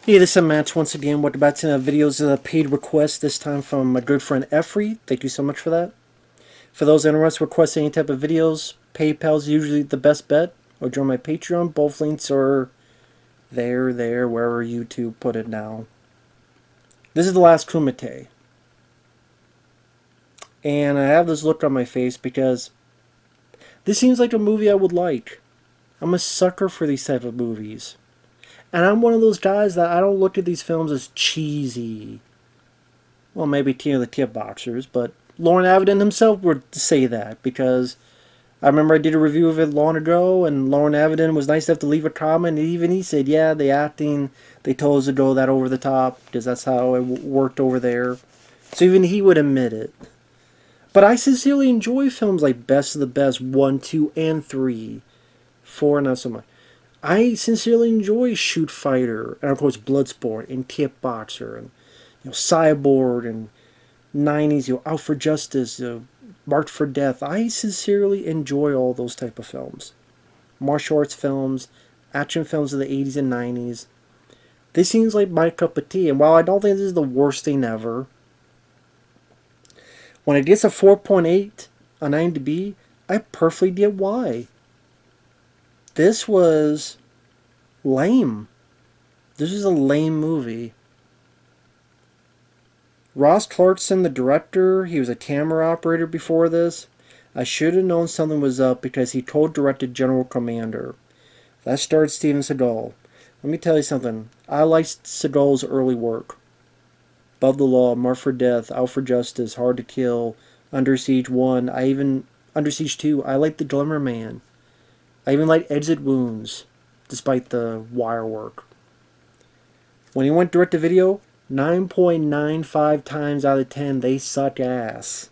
Hey, this is Matt once again. What about videos paid request, this time from my good friend Efree. Thank you so much for that. For those interested in requesting any type of videos, PayPal is usually the best bet, or join my Patreon. Both links are there, wherever YouTube put it now. This is the last Kumite. And I have this look on my face because this seems like a movie I would like. I'm a sucker for these type of movies. And I'm one of those guys that I don't look at these films as cheesy. Well, maybe Tina the Tip Boxers, but Lauren Avedon himself would say that because I remember I did a review of it long ago, and Lauren Avedon was nice enough to leave a comment, and even he said, yeah, the acting, they told us to go that over the top because that's how it worked over there. So even he would admit it. But I sincerely enjoy films like Best of the Best 1, 2, and 3. 4, not so much. I sincerely enjoy Shoot Fighter, and of course Bloodsport, and Tip Boxer, and Cyborg, and 90s, Out for Justice, Marked for Death. I sincerely enjoy all those type of films. Martial arts films, action films of the 80s and 90s. This seems like my cup of tea, and while I don't think this is the worst thing ever, when it gets a 4.8 on IMDb, I perfectly get why. This was lame. This is a lame movie. Ross Clarkson, the director, he was a camera operator before this. I should have known something was up because he co-directed General Commander. That starred Steven Seagal. Let me tell you something. I liked Seagal's early work. Above the Law, Marked for Death, Out for Justice, Hard to Kill, Under Siege 1, Under Siege 2, I liked The Glimmer Man. I even liked Exit Wounds, despite the wire work. When he went direct to video, 9.95 times out of 10, they suck ass.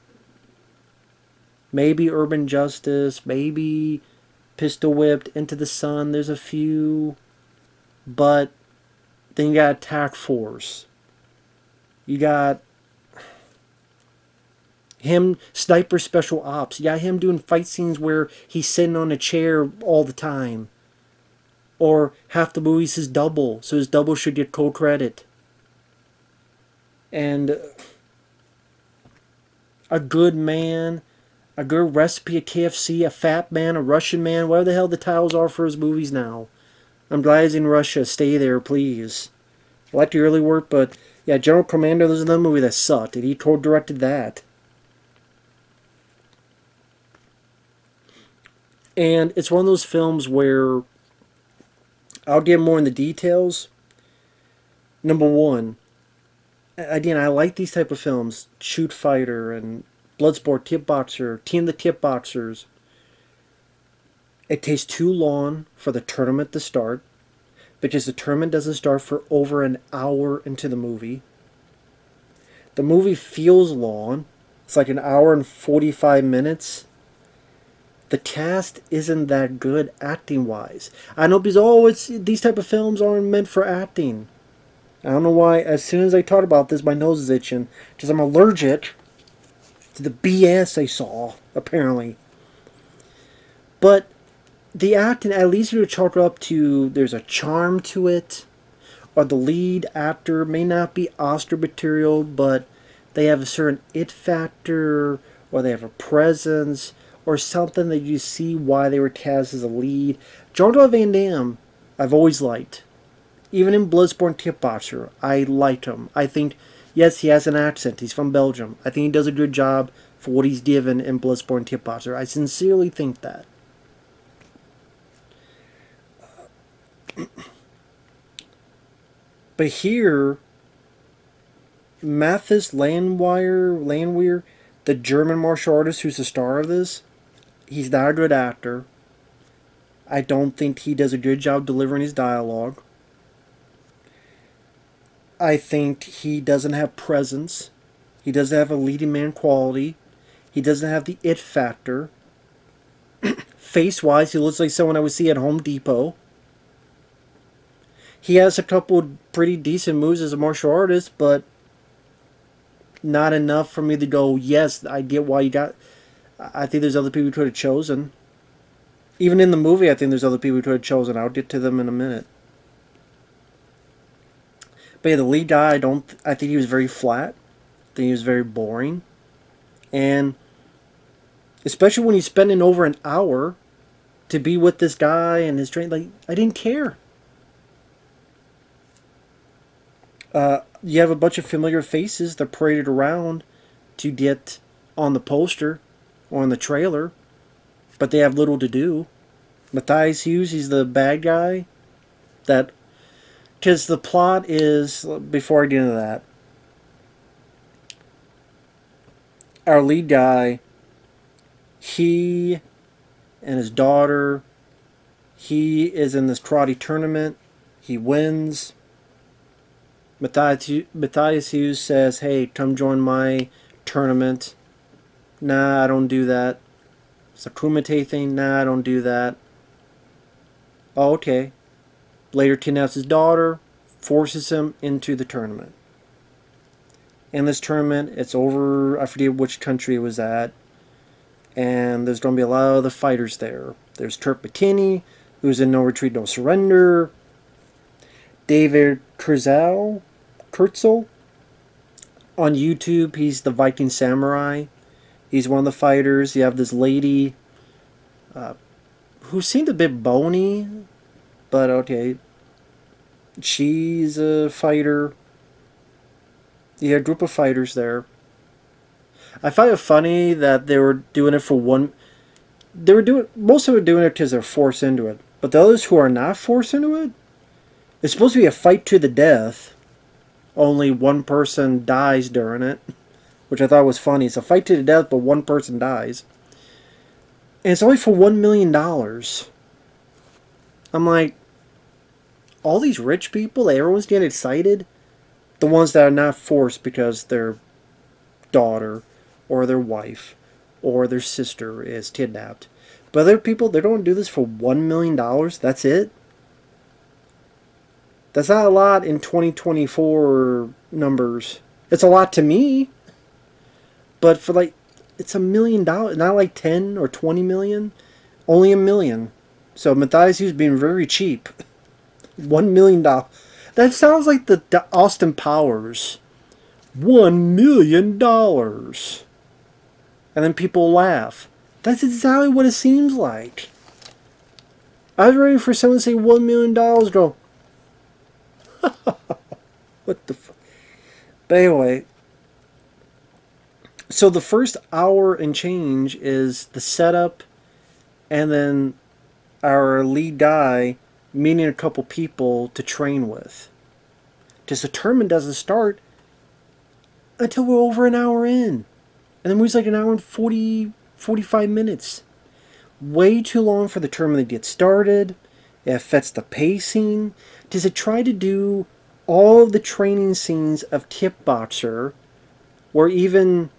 Maybe Urban Justice, maybe Pistol Whipped, Into the Sun, there's a few. But then you got Attack Force. You got him, Sniper Special Ops. You got him doing fight scenes where he's sitting on a chair all the time. Or half the movie's his double, so his double should get co-credit. And a good man, a good recipe at KFC, a fat man, a Russian man, whatever the hell the titles are for his movies now. I'm glad he's in Russia. Stay there, please. I like the early work, but yeah, General Commander, there's another movie that sucked, and he co-directed that. And it's one of those films where I'll get more in the details. Number one, again, I like these type of films. Shoot Fighter and Bloodsport, Tip Boxer, Team the Tip Boxers. It takes too long for the tournament to start because the tournament doesn't start for over an hour into the movie. The movie feels long. It's like an hour and 45 minutes. The cast isn't that good acting-wise. I know because, these type of films aren't meant for acting. I don't know why, as soon as I talk about this, my nose is itching. Because I'm allergic to the BS I saw, apparently. But the acting, at least you chalk up to, there's a charm to it. Or the lead actor may not be Oscar material, but they have a certain it factor, or they have a presence, or something that you see why they were cast as a lead. Jean-Claude Van Damme, I've always liked. Even in Bloodsport Tip Boxer, I liked him. I think, yes, he has an accent. He's from Belgium. I think he does a good job for what he's given in Bloodsport Tip Boxer. I sincerely think that. But here, Mathis Landwehr, the German martial artist who's the star of this, he's not a good actor. I don't think he does a good job delivering his dialogue. I think he doesn't have presence. He doesn't have a leading man quality. He doesn't have the it factor. Face-wise, he looks like someone I would see at Home Depot. He has a couple pretty decent moves as a martial artist, but not enough for me to go, yes, I get why you got... I think there's other people who could have chosen. Even in the movie, I think there's other people who could have chosen. I'll get to them in a minute. But yeah, the lead guy, I think he was very flat. I think he was very boring. And especially when he's spending over an hour to be with this guy and his train, like, I didn't care. You have a bunch of familiar faces that paraded around to get on the poster or on the trailer, but they have little to do. Matthias Hughes, he's the bad guy. That because the plot is, before I get into that, our lead guy, he and his daughter, he is in this karate tournament. He wins. Matthias Hughes says, "Hey, come join my tournament." Nah, I don't do that. It's a Kumite thing. Nah, I don't do that. Oh, okay. Later kidnaps his daughter, forces him into the tournament. In this tournament, it's over, I forget which country it was at, and there's going to be a lot of the fighters there. There's Kurt McKinney, who's in No Retreat, No Surrender. David Kurtzel. On YouTube, he's the Viking Samurai. He's one of the fighters. You have this lady who seemed a bit bony, but okay. She's a fighter. You had a group of fighters there. I find it funny that they were doing it for one. They were doing most of them are doing it because they're forced into it. But the others who are not forced into it, it's supposed to be a fight to the death. Only one person dies during it, which I thought was funny. It's a fight to the death, but one person dies, and it's only for $1 million. I'm like, all these rich people, everyone's getting excited. The ones that are not forced because their daughter or their wife or their sister is kidnapped. But other people, they don't do this for $1 million. That's it. That's not a lot in 2024 numbers. It's a lot to me, but for like, it's $1 million, not like 10 or 20 million, only $1 million. So Matthias Hughes being very cheap. $1 million. That sounds like the Austin Powers. $1 million. And then people laugh. That's exactly what it seems like. I was ready for someone to say $1 million. Go, what the fuck? But anyway, so the first hour and change is the setup, and then our lead guy meeting a couple people to train with. Because the tournament doesn't start until we're over an hour in. And the movie's like an hour and 45 minutes. Way too long for the tournament to get started. It affects the pacing. Does it try to do all of the training scenes of Kickboxer, where even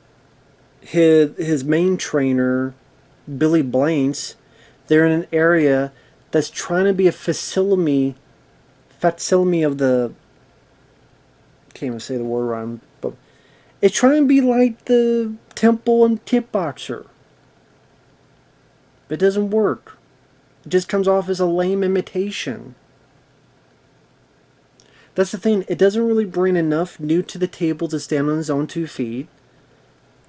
his main trainer, Billy Blanks, they're in an area that's trying to be a facsimile of the, can't even say the word right, but it's trying to be like the Temple and Kickboxer. It doesn't work. It just comes off as a lame imitation. That's the thing. It doesn't really bring enough new to the table to stand on its own 2 feet.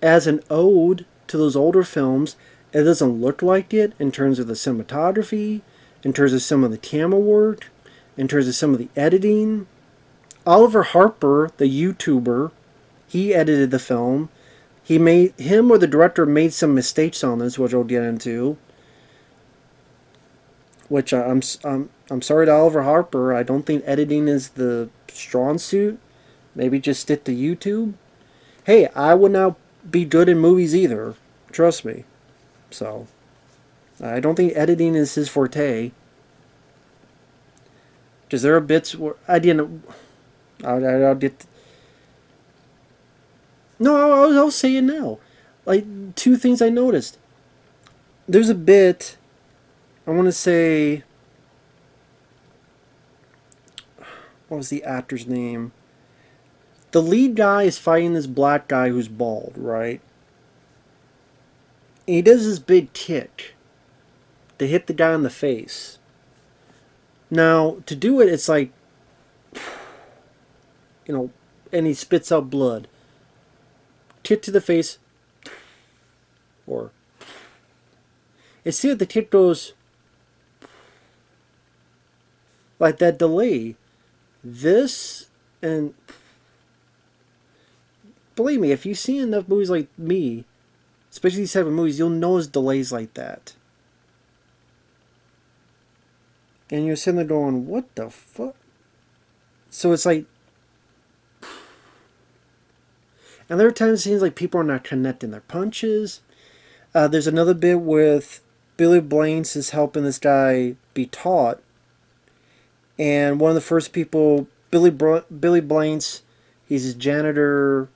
As an ode to those older films, it doesn't look like it in terms of the cinematography, in terms of some of the camera work, in terms of some of the editing. Oliver Harper, the YouTuber, he edited the film. Him or the director made some mistakes on this, which I'll get into. Which I'm sorry to Oliver Harper. I don't think editing is the strong suit. Maybe just stick to YouTube. Hey, I would not be good in movies either. Trust me. So, I don't think editing is his forte. Because there are bits where I didn't. I'll get. No, I'll say it now. Like, two things I noticed. There's a bit. I want to say. What was the actor's name? The lead guy is fighting this black guy who's bald, right? And he does this big kick to hit the guy in the face. Now, to do it, it's like you know, and he spits out blood. Tit to the face, or instead the tit goes like that delay. This and believe me, if you see enough movies like me, especially these type of movies, you'll notice delays like that. And you're sitting there going, "What the fuck?" So it's like, and there are times it seems like people are not connecting their punches. There's another bit with Billy Blanks is helping this guy be taught, and one of the first people, Billy Blanks, he's his janitor,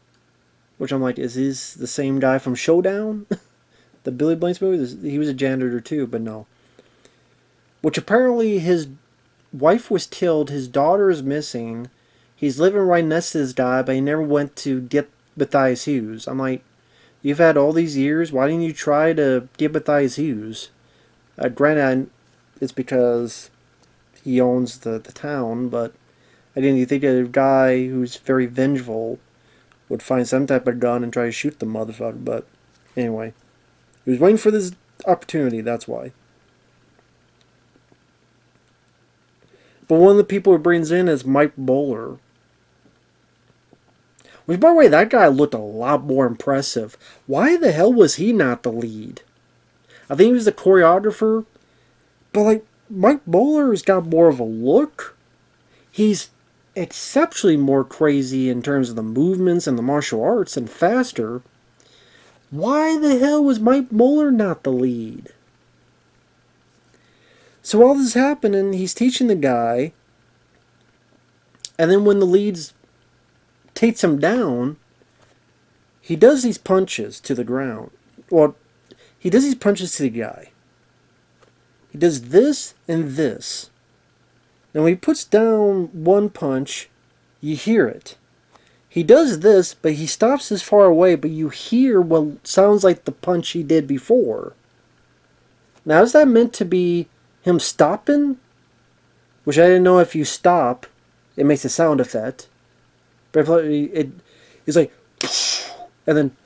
which I'm like, is this the same guy from Showdown? The Billy Blanks movie? He was a janitor too, but no. Which apparently his wife was killed, his daughter is missing, he's living right next to this guy, but he never went to get Matthias Hughes. I'm like, you've had all these years, why didn't you try to get Matthias Hughes? Granted, it's because he owns the town, but I didn't think a guy who's very vengeful would find some type of gun and try to shoot the motherfucker, but anyway. He was waiting for this opportunity, that's why. But one of the people he brings in is Mike Bowler. Which, by the way, that guy looked a lot more impressive. Why the hell was he not the lead? I think he was the choreographer. But, like, Mike Bowler's got more of a look. He's exceptionally more crazy in terms of the movements and the martial arts and faster. Why the hell was Mike Bowler not the lead? So while this is happening, he's teaching the guy. And then when the leads takes him down, he does these punches to the ground. Well, he does these punches to the guy. He does this and this. Now when he puts down one punch, you hear it. He does this, but he stops this far away, but you hear what sounds like the punch he did before. Now is that meant to be him stopping? Which I didn't know if you stop, it makes a sound effect. But it's like, and then,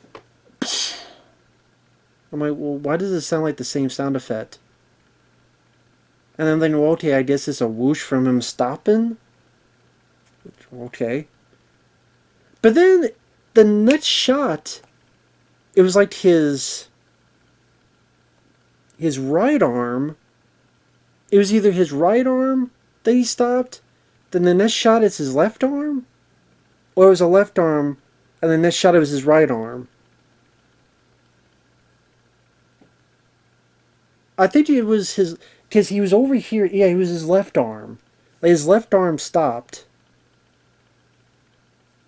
I'm like, well, why does it sound like the same sound effect? And then I'm thinking, well, okay, I guess it's a whoosh from him stopping. Okay. But then, the next shot, it was like his right arm, it was either his right arm that he stopped, then the next shot is his left arm, or it was a left arm, and the next shot it was his right arm. I think it was his, because he was over here, yeah, it was his left arm. Like his left arm stopped.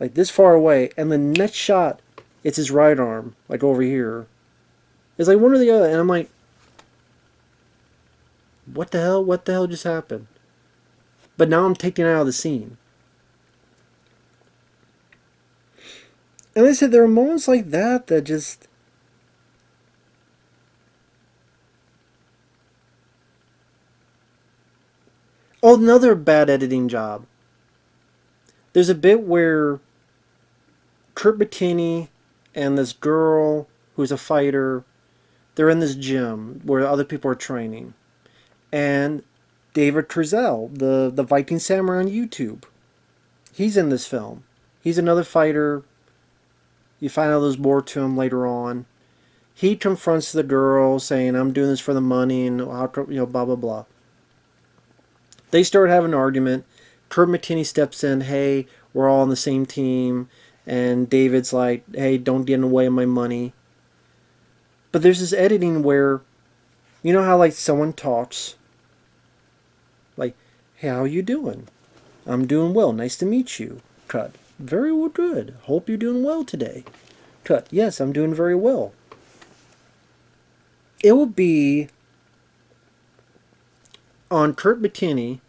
Like this far away, and the next shot, it's his right arm, like over here. It's like one or the other, and I'm like, what the hell? What the hell just happened? But now I'm taken out of the scene. And like I said, there are moments like that that just... Oh, another bad editing job. There's a bit where Kurt Bettini and this girl who's a fighter, they're in this gym where other people are training. And David Kurzel, the Viking Samurai on YouTube, he's in this film. He's another fighter. You find out there's more to him later on. He confronts the girl saying, I'm doing this for the money and how, blah, blah, blah. They start having an argument. Kurt Bettini steps in, hey, we're all on the same team. And David's like, hey, don't get in the way of my money. But there's this editing where, you know how like someone talks, like, hey, how are you doing? I'm doing well. Nice to meet you. Cut. Very well, good. Hope you're doing well today. Cut. Yes, I'm doing very well. It will be on Kurt Bettini.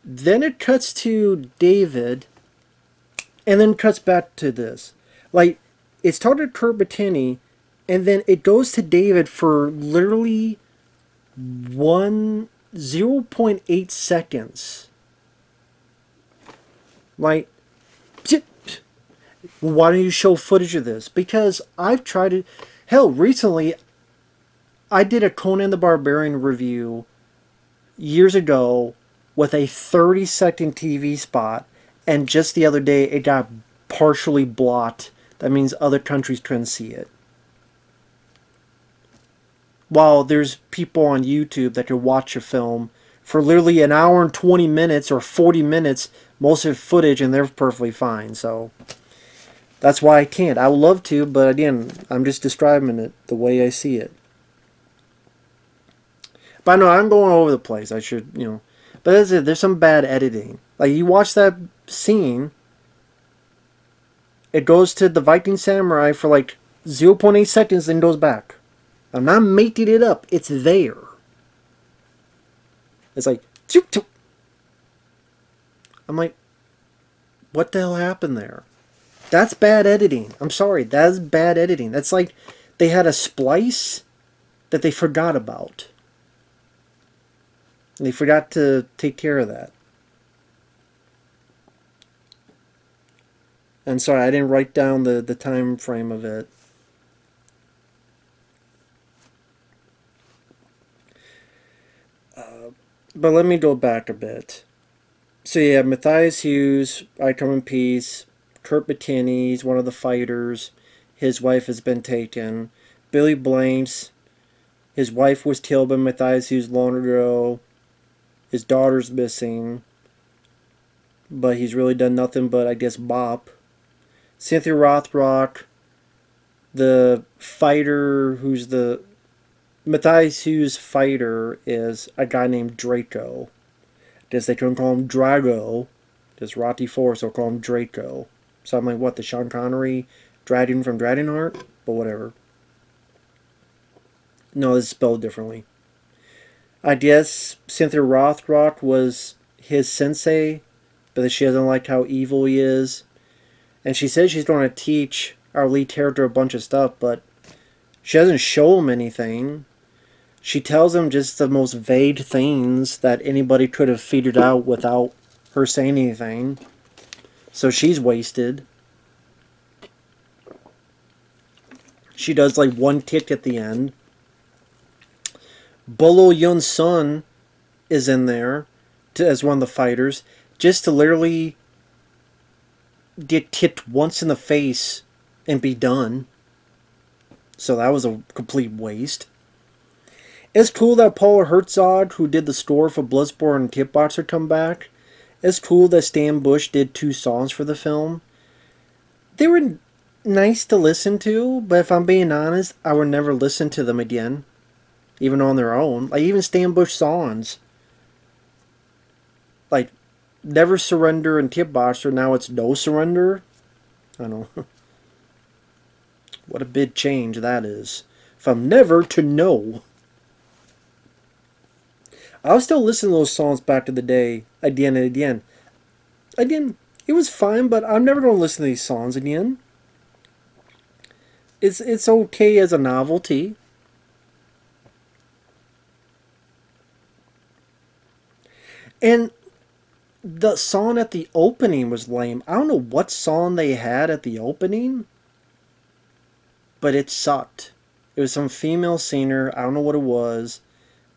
Then it cuts to David. And then cuts back to this. Like, it started Kurt Bettini. And then it goes to David for literally 0.8 seconds. Like, why don't you show footage of this? Because I've tried it. Hell, recently I did a Conan the Barbarian review years ago with a 30-second TV spot, and just the other day it got partially blocked. That means other countries couldn't see it. While there's people on YouTube that can watch a film for literally an hour and 20 minutes or 40 minutes, most of the footage, and they're perfectly fine. So that's why I can't. I would love to, but again, I'm just describing it the way I see it. But I know I'm going all over the place. I should, But that's it. There's some bad editing. Like, you watch that scene, it goes to the Viking Samurai for like 0.8 seconds, then goes back. I'm not making it up. It's there. It's like, I'm like, what the hell happened there? That's bad editing. I'm sorry. That's bad editing. That's like they had a splice that they forgot about. And they forgot to take care of that. And sorry, I didn't write down the time frame of it. But let me go back a bit. So yeah, Matthias Hughes, I Come in Peace, Kurt McKinney's one of the fighters. His wife has been taken. Billy Blanks, his wife was killed by Matthias Hughes long ago. His daughter's missing. But he's really done nothing but, I guess, bop. Cynthia Rothrock, the fighter who's the... Matthias Hughes' fighter is a guy named Draco. Guess they couldn't call him Drago. Just Rocky Force, they'll call him Draco. So I'm like, what, the Sean Connery dragon from Dragonheart? But whatever. No, this is spelled differently. I guess Cynthia Rothrock was his sensei, but she doesn't like how evil he is. And she says she's going to teach our lead character a bunch of stuff, but she doesn't show him anything. She tells him just the most vague things that anybody could have figured out without her saying anything. So she's wasted. She does like one kick at the end. Bolo Yun Sun is in there as one of the fighters, just to literally get kicked once in the face and be done. So that was a complete waste. It's cool that Paula Herzog, who did the score for Bloodsport and Kickboxer, come back. It's cool that Stan Bush did 2 songs for the film. They were nice to listen to, but if I'm being honest, I would never listen to them again. Even on their own. Like, even Stan Bush songs. Like, Never Surrender and Kickboxer, now it's No Surrender. I don't know. What a big change that is. From never to no. I'll still listen to those songs back to the day, again and again. Again, it was fine, but I'm never going to listen to these songs again. It's okay as a novelty. And the song at the opening was lame. I don't know what song they had at the opening, but it sucked. It was some female singer. I don't know what it was,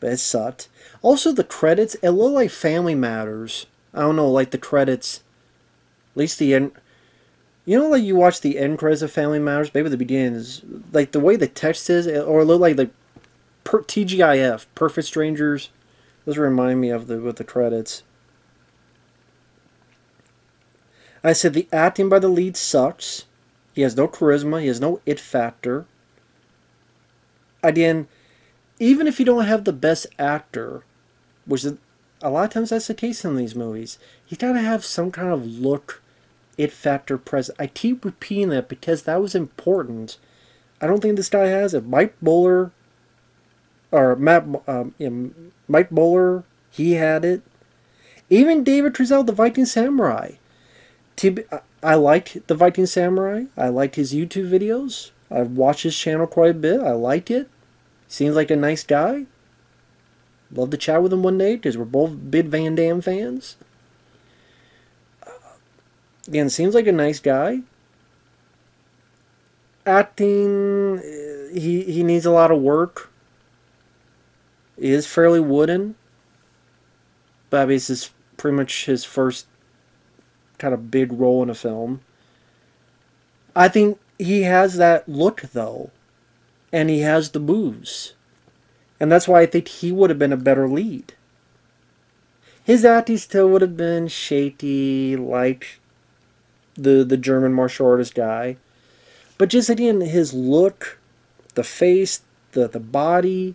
but it sucked. Also, the credits, it looked like Family Matters. I don't know, like the credits, at least the end. You know, like you watch the end credits of Family Matters, maybe the beginning is, like the way the text is, or it looked like TGIF, Perfect Strangers. Those remind me of with the credits. I said the acting by the lead sucks. He has no charisma. He has no it factor. Again, even if you don't have the best actor, which is, a lot of times that's the case in these movies, you gotta have some kind of look, it factor present. I keep repeating that because that was important. I don't think this guy has it. Mike Bowler, or Mike Bowler, he had it. Even David Trezell, the Viking Samurai. I liked the Viking Samurai. I liked his YouTube videos. I've watched his channel quite a bit. I liked it. Seems like a nice guy. Love to chat with him one day because we're both big Van Damme fans. Again, seems like a nice guy. Acting, he needs a lot of work. He is fairly wooden, but this is pretty much his first kind of big role in a film. I think he has that look though, and he has the moves, and that's why I think he would have been a better lead. His acting still would have been shaky, like the German martial artist guy, but just again his look, the face, the body,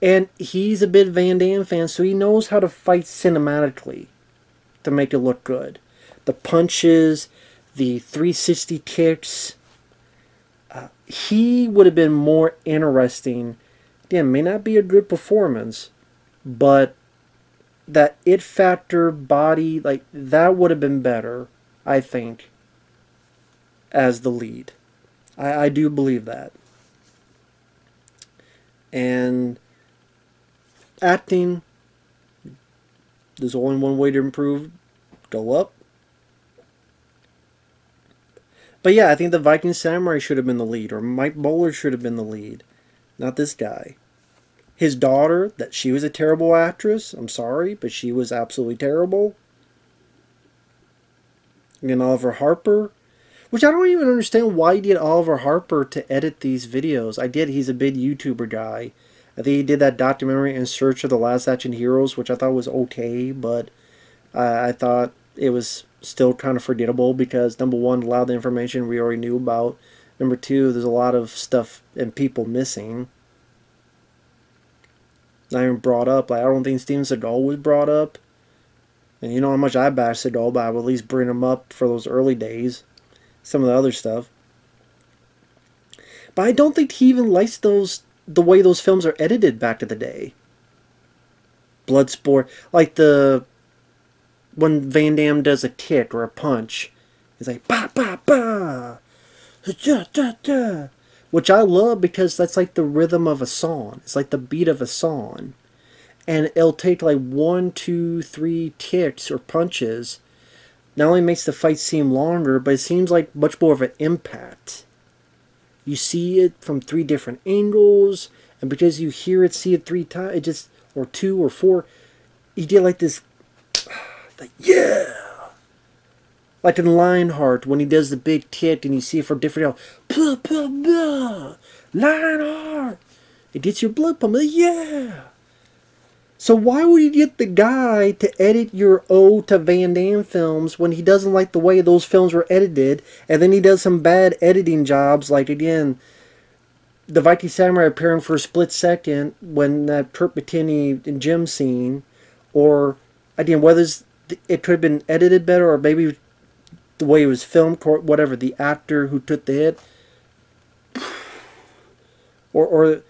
and he's a bit Van Damme fan, so he knows how to fight cinematically to make it look good. The punches, the 360 kicks. He would have been more interesting. Again, may not be a good performance, but that it factor body, like that would have been better, I think, as the lead. I do believe that. And acting, there's only one way to improve, go up. But yeah, I think the Viking Samurai should have been the lead, or Mike Bowler should have been the lead, not this guy. His daughter, that she was a terrible actress. I'm sorry, but she was absolutely terrible. And Oliver Harper, which I don't even understand why he did Oliver Harper to edit these videos. I did. He's a big YouTuber guy. I think he did that documentary In Search of the Last Action Heroes, which I thought was okay, but I thought it was still kind of forgettable because, number one, a lot of the information we already knew about. Number two, there's a lot of stuff and people missing. Not even brought up. Like, I don't think Steven Seagal was brought up. And you know how much I bash Seagal, but I would at least bring him up for those early days. Some of the other stuff. But I don't think he even likes the way those films are edited back in the day. Bloodsport, like when Van Damme does a kick or a punch, it's like ba ba ba, da da da, which I love because that's like the rhythm of a song. It's like the beat of a song, and it'll take like 1, 2, 3 kicks or punches. Not only makes the fight seem longer, but it seems like much more of an impact. You see it from 3 different angles, and because you hear it, see it 3 times, it just, or 2 or 4, you get like this, like, yeah! Like in Lionheart, when he does the big kick and you see it from different angles, Lionheart! It gets your blood pumping, yeah! So why would you get the guy to edit your ode to Van Damme films when he doesn't like the way those films were edited, and then he does some bad editing jobs, like, again, the Viking Samurai appearing for a split second when that Kurt Bettini and Jim scene, or, again, whether it could have been edited better, or maybe the way it was filmed, whatever, the actor who took the hit, or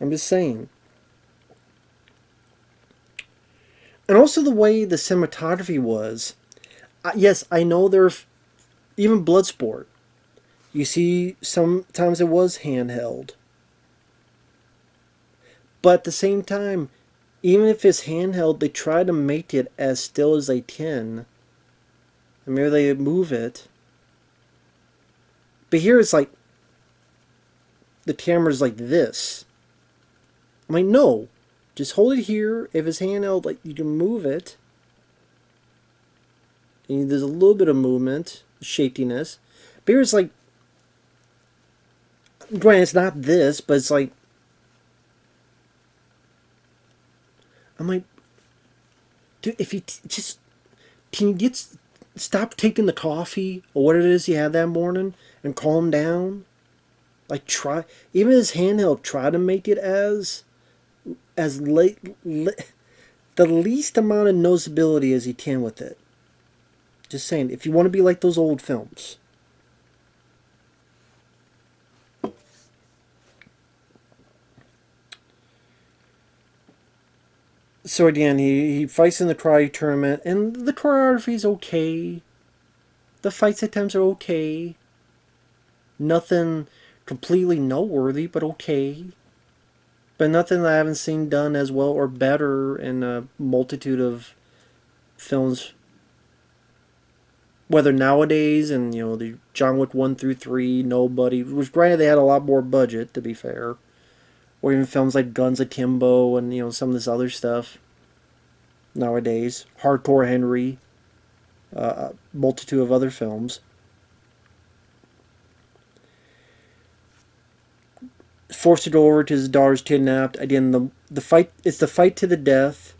I'm just saying. And also the way the cinematography was. Yes, I know even Bloodsport. You see, sometimes it was handheld. But at the same time, even if it's handheld, they try to make it as still as they can. And maybe they move it. But here it's like, the camera's like this. I'm like, no. Just hold it here. If it's handheld, like, you can move it. And there's a little bit of movement, shakiness. But here it's like, granted, it's not this, but it's like, I'm like, dude, if you just, can you stop taking the coffee or what it is you had that morning and calm down? Like, try, even as handheld, try to make it as late, the least amount of noticeability as you can with it. Just saying, if you want to be like those old films. So again, he fights in the karate tournament, and the choreography is okay. The fights at times are okay. Nothing completely noteworthy, but okay. But nothing that I haven't seen done as well or better in a multitude of films Whether nowadays and the John Wick 1 through 3, Nobody, which granted they had a lot more budget to be fair, or even films like Guns Akimbo and some of this other stuff nowadays, Hardcore Henry, multitude of other films. Forced to go over to his daughter's kidnapped. Again, the fight, it's the fight to the death.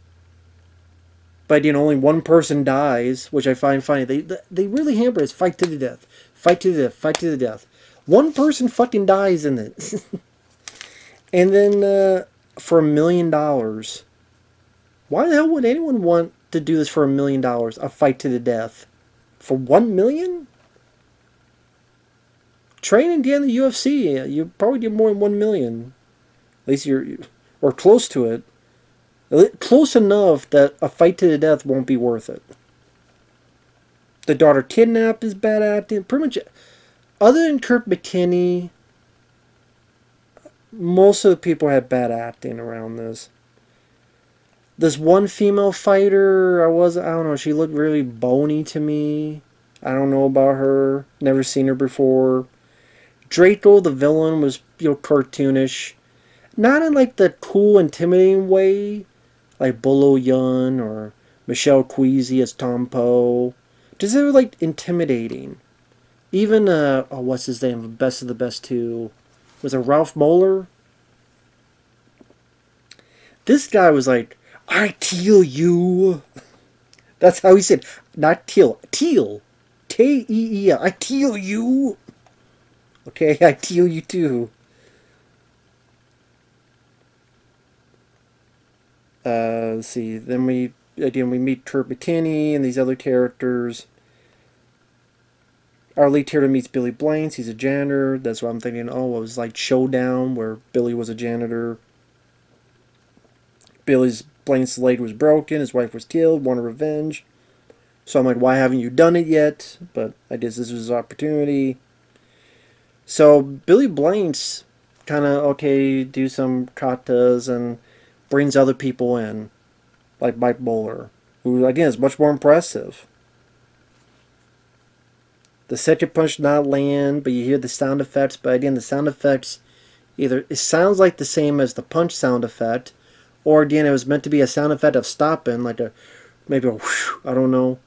But only one person dies, which I find funny. They really hamper it. Fight to the death, fight to the death, fight to the death. One person fucking dies in it, and then for $1 million. Why the hell would anyone want to do this for $1 million? A fight to the death for 1 million? Train and get in the UFC. You probably get more than 1 million. At least or close to it. Close enough that a fight to the death won't be worth it. The daughter kidnapped is bad acting. Pretty much, other than Kurt McKinney, most of the people had bad acting around this. This one female fighter, I don't know, she looked really bony to me. I don't know about her. Never seen her before. Draco, the villain, was cartoonish. Not in like the cool, intimidating way, like Bolo Yun or Michelle Queasy as Tom Poe. Just they were like intimidating. Even what's his name? Best of the Best 2. Was it Ralph Moeller? This guy was like, I teal you. That's how he said, not teal, teal. Tee. I teal you. Okay, I teal you too. Let's see. Then we meet Kurt McKinney and these other characters. Our lead character meets Billy Blanks. He's a janitor. That's what I'm thinking. Oh, it was like Showdown where Billy was a janitor. Billy's Blanks' leg was broken. His wife was killed. Wanted revenge. So I'm like, why haven't you done it yet? But I guess this was his opportunity. So Billy Blanks kind of do some katas and brings other people in, like Mike Bowler, who again is much more impressive. The second punch did not land, but you hear the sound effects. But again, the sound effects either it sounds like the same as the punch sound effect, or again it was meant to be a sound effect of stopping, like maybe a whoosh, I don't know.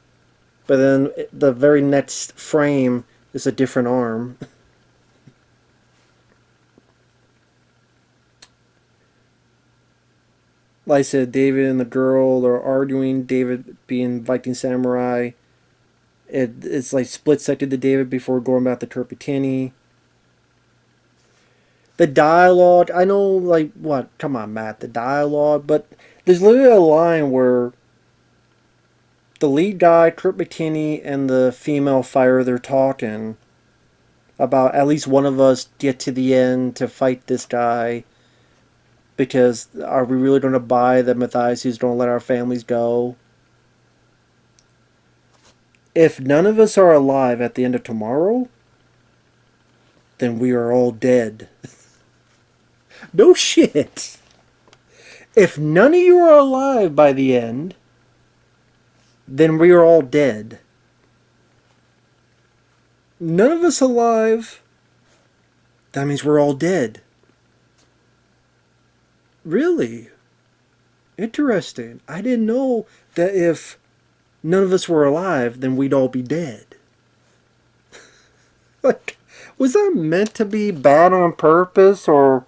But then the very next frame is a different arm. Like I said, David and the girl are arguing. David being Viking Samurai. It's like split second to David before going back to Turpitini. The dialogue, I know, like, what? Come on, Matt, the dialogue, but there's literally a line where the lead guy, Kurt McKinney, and the female fighter, they're talking about at least one of us get to the end to fight this guy. Because are we really going to buy that Matthias is going to let our families go? If none of us are alive at the end of tomorrow, then we are all dead. No shit. If none of you are alive by the end, then we are all dead. None of us alive, that means we're all dead. Really? Interesting. I didn't know that if none of us were alive, then we'd all be dead. Like, was that meant to be bad on purpose, or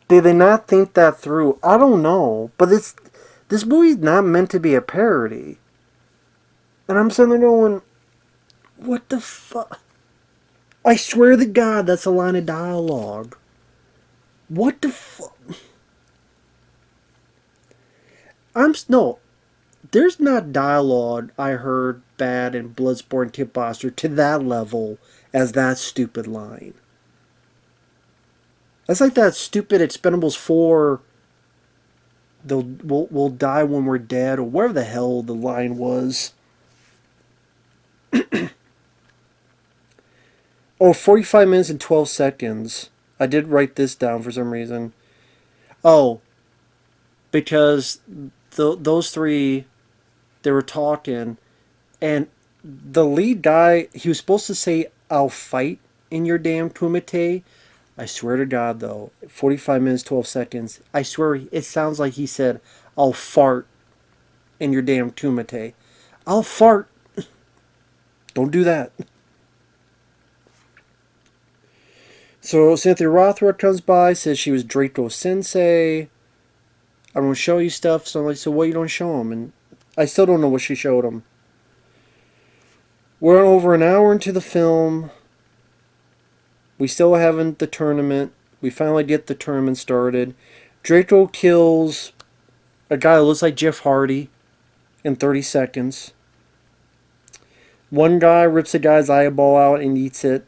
did they not think that through? I don't know. But this movie's not meant to be a parody. And I'm sitting there going, what the fuck? I swear to God, that's a line of dialogue. What the fuck? No, there's not dialogue I heard bad in Bloodsport and Kickboxer to that level as that stupid line. That's like that stupid Expendables 4, we'll die when we're dead, or whatever the hell the line was. Oh, 45 minutes and 12 seconds. I did write this down for some reason. Oh, because those three, they were talking, and The lead guy, he was supposed to say, "I'll fight in your damn Kumite." I swear to God, though, 45 minutes, 12 seconds. I swear it sounds like he said, "I'll fart in your damn Kumite." I'll fart. Don't do that. So Cynthia Rothrock comes by, says she was Draco Sensei. I'm going to show you stuff. So I'm like, so what you don't show him? And I still don't know what she showed him. We're over an hour into the film. We still haven't the tournament. We finally get the tournament started. Draco kills a guy that looks like Jeff Hardy in 30 seconds. One guy rips a guy's eyeball out and eats it.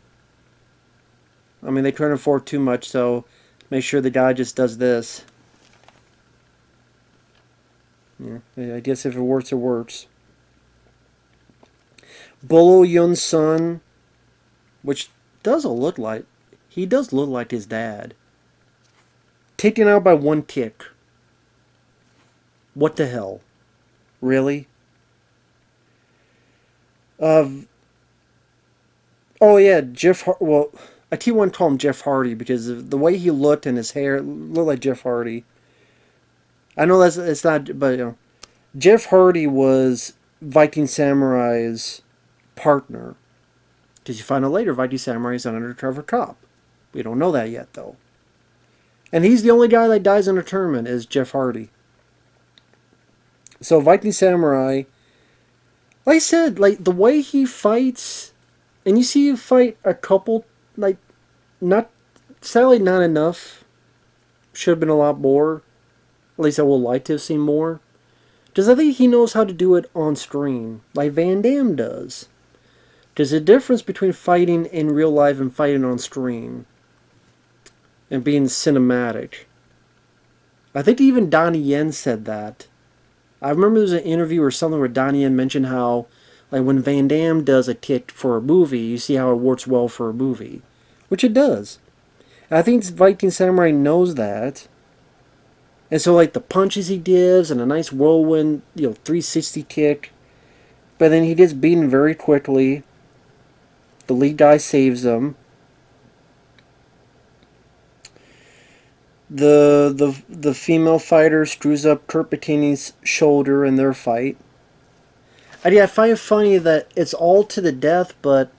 I mean, they couldn't afford too much, so make sure the guy just does this. Yeah, I guess if it works, it works. Bolo Yun's son, which doesn't look like... He does look like his dad. Taken out by one kick. What the hell? Really? Oh yeah, well, I keep wanting to call him Jeff Hardy because of the way he looked and his hair looked like Jeff Hardy. I know that's it's not, but Jeff Hardy was Viking Samurai's partner. Because you find out later, Viking Samurai is an undercover cop. We don't know that yet, though. And he's the only guy that dies in a tournament is Jeff Hardy. So Viking Samurai, like I said, like the way he fights, and you see you fight a couple, like not sadly not enough. Should have been a lot more. At least I would like to have seen more. Because I think he knows how to do it on screen, like Van Damme does. There's a difference between fighting in real life and fighting on screen. And being cinematic. I think even Donnie Yen said that. I remember there was an interview or something where Donnie Yen mentioned how, like when Van Damme does a kick for a movie, you see how it works well for a movie. Which it does. And I think Viking Samurai knows that. And so like the punches he gives and a nice whirlwind, 360 kick. But then he gets beaten very quickly. The lead guy saves him. The female fighter screws up Kurt Bikini's shoulder in their fight. I find it funny that it's all to the death, but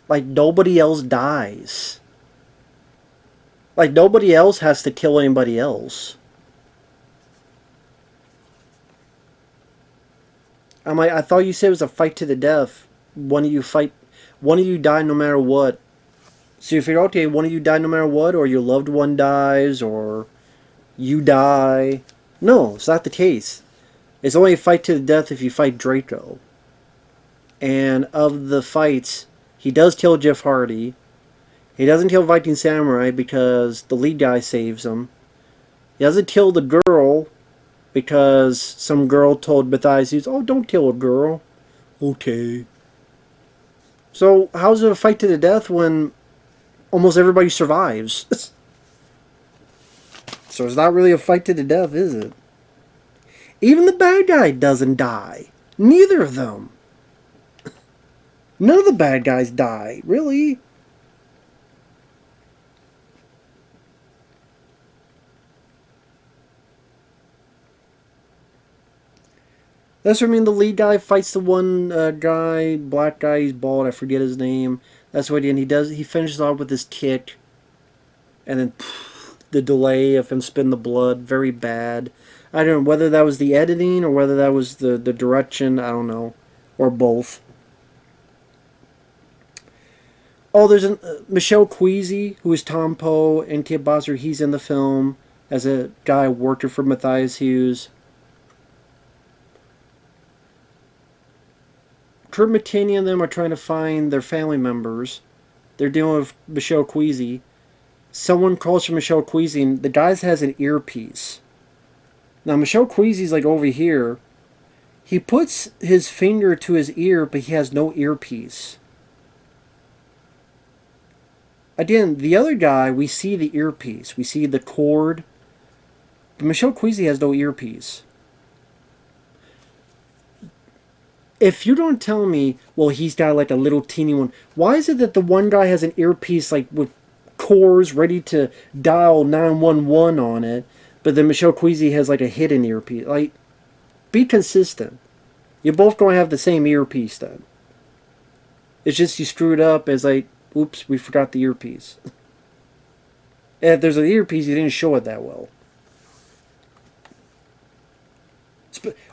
like nobody else dies. Like nobody else has to kill anybody else. I'm like, I thought you said it was a fight to the death. One of you die no matter what. So you figure, okay, one of you die no matter what, or your loved one dies, or you die. No, it's not the case. It's only a fight to the death if you fight Draco. And of the fights, he does kill Jeff Hardy. He doesn't kill Viking Samurai because the lead guy saves him. He doesn't kill the girl because some girl told Matthias, "Oh, don't kill a girl." Okay. So how's it a fight to the death when almost everybody survives? So it's not really a fight to the death, is it? Even the bad guy doesn't die. Neither of them. None of the bad guys die, really. That's what I mean. The lead guy fights the one guy, black guy. He's bald. I forget his name. That's what he does. He finishes off with his kick, and then the delay of him spitting the blood, very bad. I don't know whether that was the editing or whether that was the direction. I don't know, or both. Oh, there's Michelle Queasy, who is Tom Poe and Kit Bosser. He's in the film as a guy working for Matthias Hughes. Kurt McKinney and them are trying to find their family members. They're dealing with Michelle Queasy. Someone calls for Michelle Queasy, and the guy has an earpiece. Now, Michelle Queasy's like over here. He puts his finger to his ear, but he has no earpiece. Again, the other guy, we see the earpiece. We see the cord. But Michelle Queasy has no earpiece. If you don't tell me, well, he's got like a little teeny one, why is it that the one guy has an earpiece like with cores ready to dial 911 on it, but then Michelle Queasy has like a hidden earpiece? Like, be consistent. You're both going to have the same earpiece then. It's just you screwed up as like, oops, we forgot the earpiece. And if there's an earpiece, you didn't show it that well.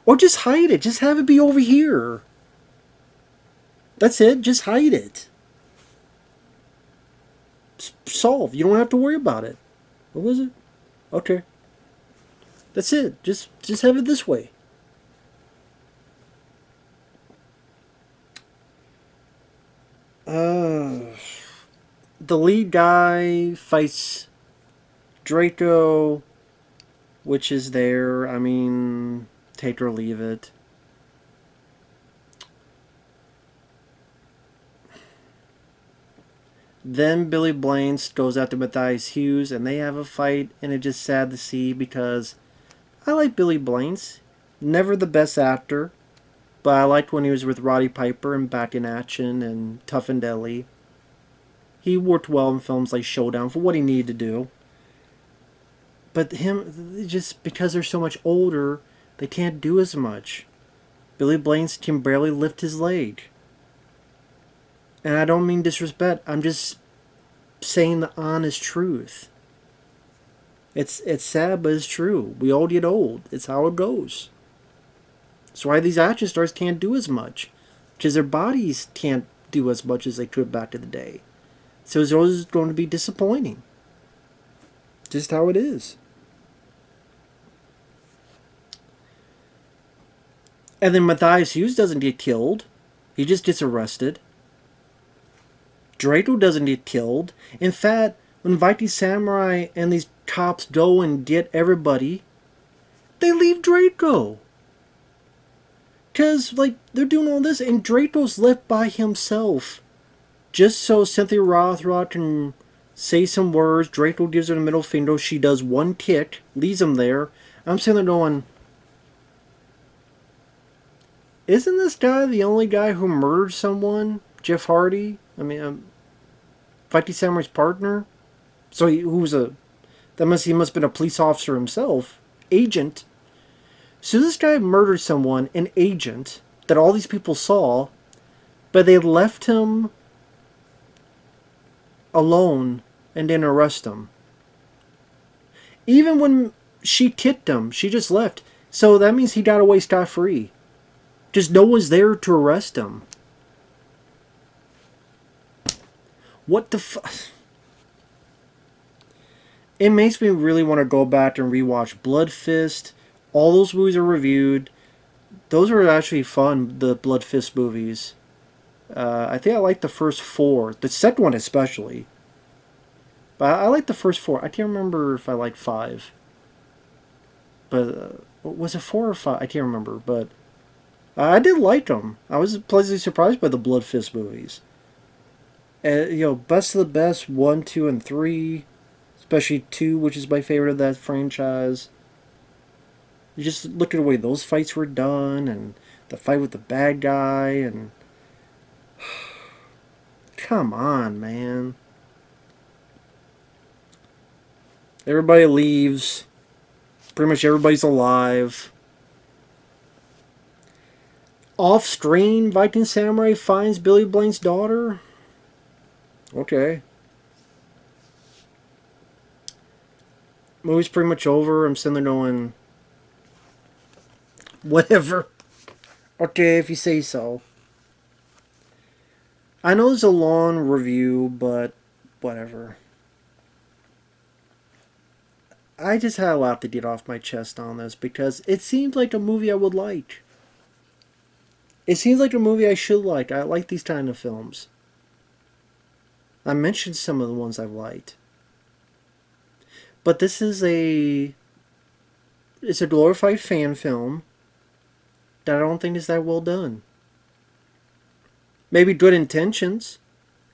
Or just hide it. Just have it be over here. That's it. Just hide it. Solve. You don't have to worry about it. What was it? Okay. That's it. Just have it this way. Uh, the lead guy fights Draco, which is there. I mean, take or leave it. Then Billy Blanks goes after Matthias Hughes, and they have a fight, and it's just sad to see because I like Billy Blanks. Never the best actor, but I liked when he was with Roddy Piper and Back in Action and Tough and Deadly. He worked well in films like Showdown for what he needed to do. But him, just because they're so much older, they can't do as much. Billy Blanks can barely lift his leg. And I don't mean disrespect. I'm just saying the honest truth. It's sad, but it's true. We all get old. It's how it goes. That's why these action stars can't do as much. Because their bodies can't do as much as they could back in the day. So it's always going to be disappointing. Just how it is. And then Matthias Hughes doesn't get killed. He just gets arrested. Draco doesn't get killed. In fact, when Viking Samurai and these cops go and get everybody, they leave Draco. Because, like, they're doing all this, and Draco's left by himself. Just so Cynthia Rothrock can say some words. Draco gives her the middle finger. She does one kick, leaves him there. I'm sitting there going, isn't this guy the only guy who murdered someone? Jeff Hardy? I mean, Viking Samurai's partner? So he must have been a police officer himself. Agent. So this guy murdered someone, an agent, that all these people saw, but they left him alone and didn't arrest him. Even when she kicked him, she just left. So that means he got away scot-free. Just no one's there to arrest him. What the fuck? It makes me really want to go back and rewatch Blood Fist. All those movies are reviewed. Those are actually fun, the Blood Fist movies. I think I like the first four. The second one especially. But I like the first four. I can't remember if I like five. But was it four or five? I can't remember. But I did like them. I was pleasantly surprised by the Blood Fist movies. Best of the best, 1, 2, and 3. Especially 2, which is my favorite of that franchise. You just look at the way those fights were done, and the fight with the bad guy, and... Come on, man. Everybody leaves. Pretty much everybody's alive. Off-screen, Viking Samurai finds Billy Blanks' daughter. Okay. Movie's pretty much over. I'm sitting there going, whatever. Okay, if you say so. I know it's a long review, but whatever. I just had a lot to get off my chest on this because it seems like a movie I would like. It seems like a movie I should like. I like these kind of films. I mentioned some of the ones I've liked. But this is it's a glorified fan film that I don't think is that well done. Maybe good intentions.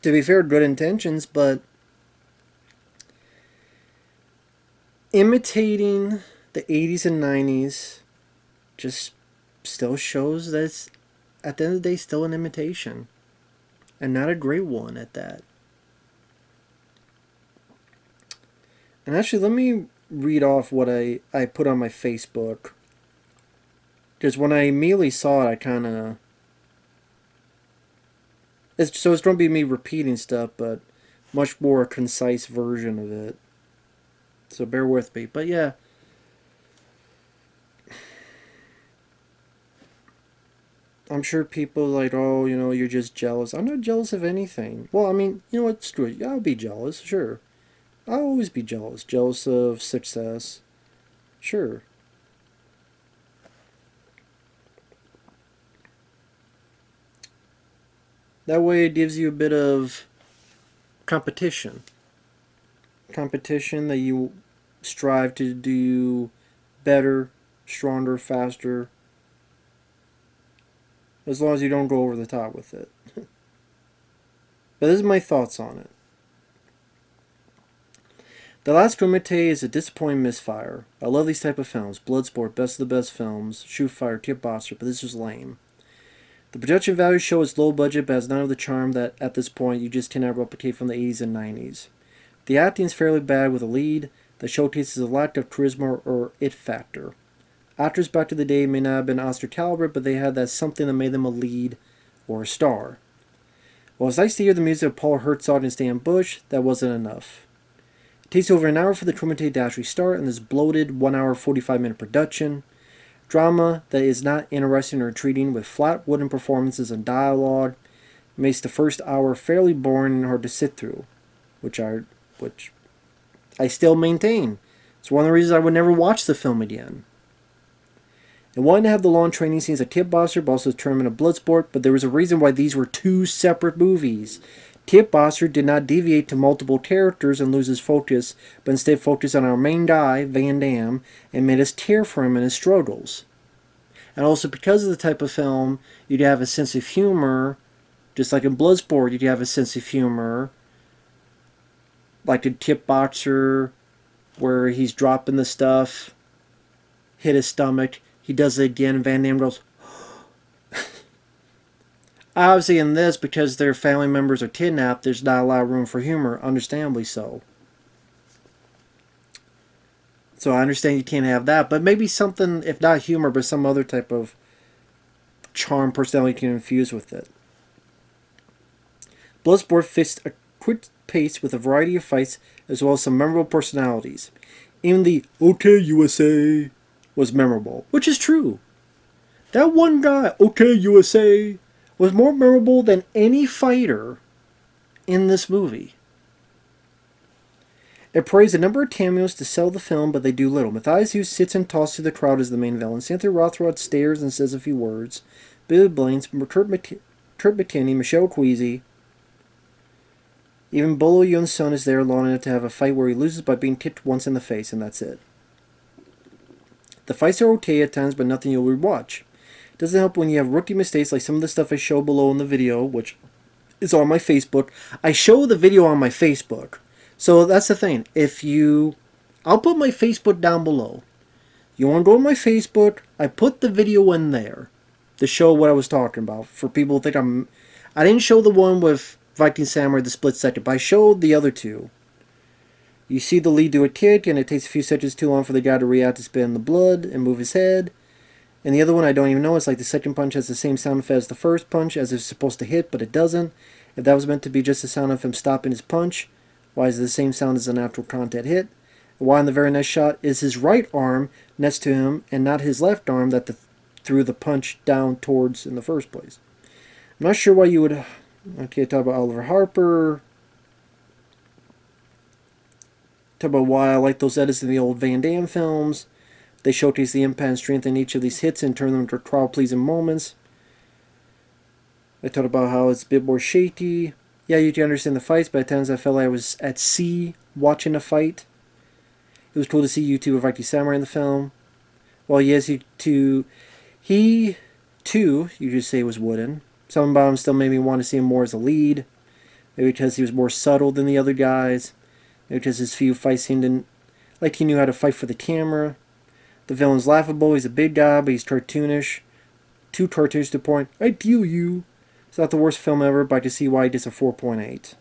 To be fair, good intentions, but imitating the 80s and 90s just still shows that it's at the end of the day, still an imitation. And not a great one at that. And actually, let me read off what I put on my Facebook. Because when I immediately saw it, I kind of... So it's going to be me repeating stuff, but much more a concise version of it. So bear with me. But yeah. I'm sure people like, oh, you're just jealous. I'm not jealous of anything. Well, I mean, you know what? Screw it. I'll be jealous, sure. I'll always be jealous. Jealous of success. Sure. That way it gives you a bit of competition. Competition that you strive to do better, stronger, faster. As long as you don't go over the top with it. But this is my thoughts on it. The Last Kumite is a disappointing misfire. I love these type of films. Bloodsport, best of the best films. Shoot Fire, Tip Boxer, but this was lame. The production values show it's low budget, but has none of the charm that, at this point, you just cannot replicate from the 80s and 90s. The acting is fairly bad with a lead that showcases a lack of charisma or it factor. Actors back to the day may not have been Oscar caliber, but they had that something that made them a lead or a star. While it's nice to hear the music of Paul Herzog and Stan Bush, that wasn't enough. It takes over an hour for the Kumite to actually start in this bloated 1 hour 45 minute production. Drama that is not interesting or intriguing with flat wooden performances and dialogue makes the first hour fairly boring and hard to sit through, which I still maintain. It's one of the reasons I would never watch the film again. It wanted to have the long training scenes of Tip Boxer, but also the tournament of Bloodsport, but there was a reason why these were two separate movies. Tip Boxer did not deviate to multiple characters and lose his focus, but instead focused on our main guy, Van Damme, and made us care for him and his struggles. And also because of the type of film, you'd have a sense of humor, just like in Bloodsport, you'd have a sense of humor, like in Tip Boxer, where he's dropping the stuff, hit his stomach, he does it again, Van Damme goes, obviously in this, because their family members are kidnapped, there's not a lot of room for humor, understandably so. So I understand you can't have that, but maybe something, if not humor, but some other type of charm, personality you can infuse with it. Bloodsport fits a quick pace with a variety of fights, as well as some memorable personalities. Even the "Okay USA" was memorable, which is true. That one guy, "Okay USA," was more memorable than any fighter in this movie. It praised a number of cameos to sell the film, but they do little. Matthias Hughes sits and talks to the crowd as the main villain. Cynthia Rothrock stares and says a few words. Billy Blanks, Kurt McKinney, Michelle Queasy. Even Bolo Yoon's son is there long enough to have a fight where he loses by being kicked once in the face, and that's it. The fights are okay at times, but nothing you'll rewatch. It doesn't help when you have rookie mistakes like some of the stuff I show below in the video, which is on my Facebook. I show the video on my Facebook. So that's the thing. I'll put my Facebook down below. You want to go to my Facebook? I put the video in there to show what I was talking about. For people who think I didn't show the one with Viking Samurai, the split second, but I showed the other two. You see the lead do a kick, and it takes a few seconds too long for the guy to react to spit in the blood and move his head. And the other one I don't even know. It's like the second punch has the same sound effect as the first punch, as it's supposed to hit, but it doesn't. If that was meant to be just the sound of him stopping his punch, why is it the same sound as a natural contact hit? Why in the very next shot is his right arm next to him and not his left arm that threw the punch down towards in the first place? I'm not sure why you would... Okay, talk about Oliver Harper. Talk about why I like those edits in the old Van Damme films. They showcase the impact and strength in each of these hits and turn them into crowd-pleasing moments. I talked about how it's a bit more shaky. Yeah, you can understand the fights, but at times I felt like I was at sea watching a fight. It was cool to see YouTube of Viking Samurai in the film. Well, yes, he too, you could say, was wooden. Something about him still made me want to see him more as a lead. Maybe because he was more subtle than the other guys. Maybe because his few fights seemed like he knew how to fight for the camera. The villain's laughable. He's a big guy, but he's cartoonish. too cartoonish to the point. I deal you. It's not the worst film ever, but I can see why it's a 4.8.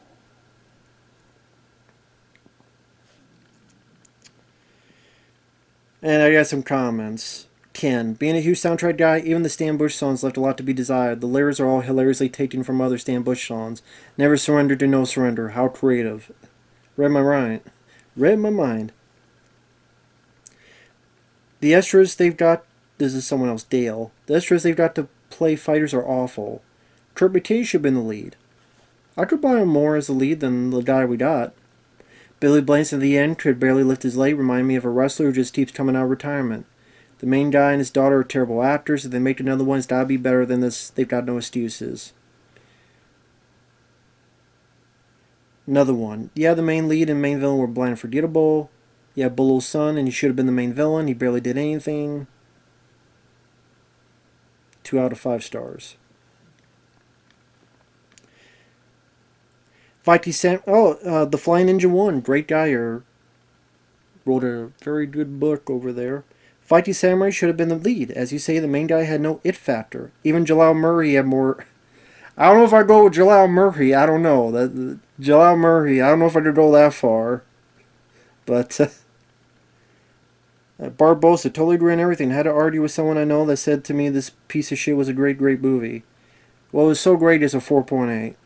And I got some comments. Ken, being a huge soundtrack guy, even the Stan Bush songs left a lot to be desired. The lyrics are all hilariously taken from other Stan Bush songs. Never surrender to no surrender. How creative. Read my mind. Read my mind. The extras they've got. This is someone else, Dale. The extras they've got to play fighters are awful. Kurt McKay should have been the lead. I could buy him more as the lead than the guy we got. Billy Blanks at the end could barely lift his leg, remind me of a wrestler who just keeps coming out of retirement. The main guy and his daughter are terrible actors. If they make another one, it's gotta be better than this. They've got no excuses. Another one. Yeah, the main lead and main villain were bland and forgettable. Yeah, Bullow's son, and he should have been the main villain. He barely did anything. 2 out of 5 stars. The Flying Ninja 1. Great guy, wrote a very good book over there. Fighty Samurai should have been the lead. As you say, the main guy had no it factor. Even Jalal Murray had more. I don't know if I go with Jalal Murray. I don't know. Jalal Murray, I don't know if I could go that far. But Barbosa totally ruined everything. Had to argue with someone I know that said to me this piece of shit was a great, great movie. Well, it was so great it's a 4.8.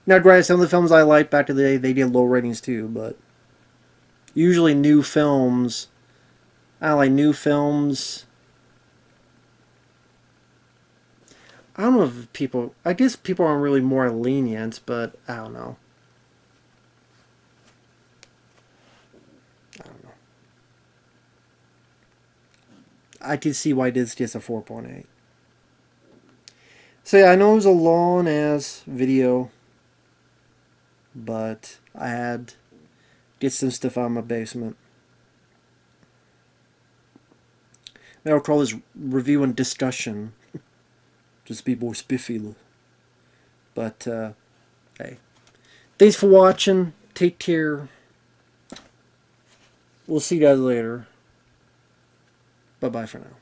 Now, granted, some of the films I liked back in the day, they did low ratings too, but usually new films. I don't like new films. I don't know if people. I guess people aren't really more lenient, but I don't know. I don't know. I can see why this gets a 4.8. So yeah, I know it was a long ass video, but I had to get some stuff out of my basement. Maybe I'll call this review and discussion. Just be more spiffy. But, hey. Thanks for watching. Take care. We'll see you guys later. Bye-bye for now.